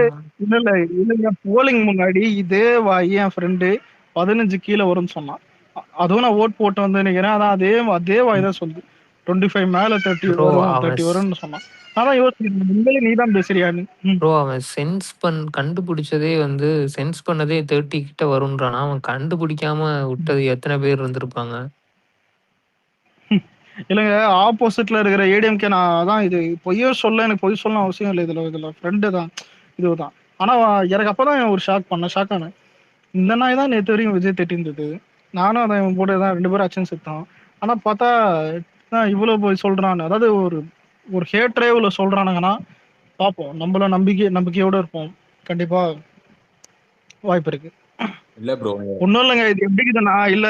இல்ல போலிங் முன்னாடி இதே வாய் என் ஃப்ரெண்டு 15 கீழே வரும்னு சொன்னான். அதுவும் நான் ஓட் போட்டு வந்து நினைக்கிறேன். அதான் அதே வாய் தான் சொல்லுது 25 மேல 30 ப்ரோ வரும் அவன் 30 வரும்னு சொன்னான். அதான் யோசிக்கிறேன், உண்மையிலே நீ தான் பேசுறியான்னு. ப்ரோ அவன் கண்டுபிடிச்சதே வந்து சென்ஸ் பண்ணதே 30 கிட்ட வரும்ன்றானா. அவன் கண்டுபிடிக்காம விட்டது எத்தனை பேர் இருந்திருப்பாங்க. இல்லைங்க, ஆப்போசிட்ல இருக்கிற ஏடிஎம்கே நான் அதான் இது பொய்யோ சொல்ல, எனக்கு பொய் சொல்ல அவசியம் இல்லை. இதுல ஃப்ரெண்டு தான் இதுதான். ஆனா எனக்கு அப்பதான் ஒரு ஷாக் ஆனேன். இந்த நாய் தான் நேற்று வரைக்கும் விஜய் திட்டிருந்தது. நானும் அதை இவன் போட்டு தான் 2 பேரும் அச்சன் செத்தோம். ஆனா பார்த்தா இவ்வளவு போய் சொல்றான்னு, அதாவது ஒரு ஹேட்டரே இவ்வளவு சொல்றானுங்கன்னா பார்ப்போம். நம்மள நம்பிக்கையோட இருப்போம். கண்டிப்பா வாய்ப்பு இருக்கு. இல்ல ப்ரோ, ஒன்றும் இல்லைங்க, இது எப்படி இருக்குதுன்னா, இல்ல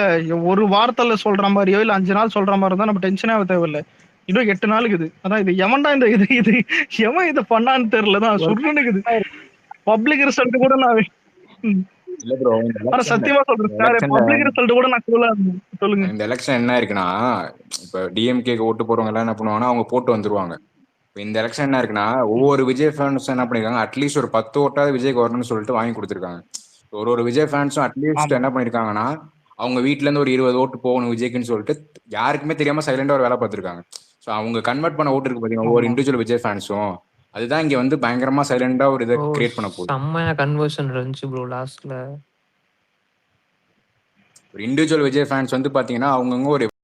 ஒரு வாரத்தில் சொல்ற மாதிரியோ இல்லை 5 நாள் சொல்ற மாதிரி இருந்தா நம்ம டென்ஷனே ஆக தேவையில்லை. இன்னும் 8 நாளுக்குது. அதான் இது எவன்டா இது எவன் இதை பண்ணான்னு தெரியலதான் சுருணுக்குது. பப்ளிக் ரிசல்ட் கூட நான் இல்ல ப்ரோ, ஆனா சத்தியமா சொல்றேன் சார், பப்ளிக் ரிசல்ட் கூட நான் சொல்லுங்க. இந்த எலெக்ஷன் என்ன இருக்குன்னா, இப்ப டிஎம்கேக்கு ஓட்டு போறவங்க எல்லாம் என்ன பண்ணுவாங்கன்னா அவங்க போட்டு வந்துருவாங்க. இப்போ இந்த எலெக்ஷன் என்ன இருக்குன்னா, ஒவ்வொரு விஜய் ஃபேன்ஸும் என்ன பண்ணிருக்காங்க, அட்லீஸ்ட் ஒரு 10 ஓட்டாவது விஜய்க்கு வரணும்னு சொல்லிட்டு வாங்கி கொடுத்துருக்காங்க. ஒரு விஜய் ஃபேன்ஸும் அட்லீஸ்ட் என்ன பண்ணிருக்காங்கன்னா, அவங்க வீட்டுல இருந்து ஒரு 20 ஓட்டு போகணும் விஜய்க்குன்னு சொல்லிட்டு யாருக்குமே தெரியாம சைலண்டா ஒரு வேலை பார்த்திருக்காங்க. ஸோ அவங்க கன்வெர்ட் பண்ண ஓட்டு இருக்கு பாத்தீங்கன்னா, ஒவ்வொரு இண்டிவிஜுவல் விஜய் ஃபேன்ஸும் அதுதான் இங்க வந்து பயங்கரமா சைலண்டா ஒரு இதை கிரியேட் பண்ண போகுது. செம்மையா கன்வர்ஷன் இருந்துச்சு ப்ரோ லாஸ்ட்ல. ஒரு இண்டிவிஜுவல் விஜய் ஃபேன்ஸ் வந்து பாத்தீங்கன்னா அவங்கவுங்க ஒரு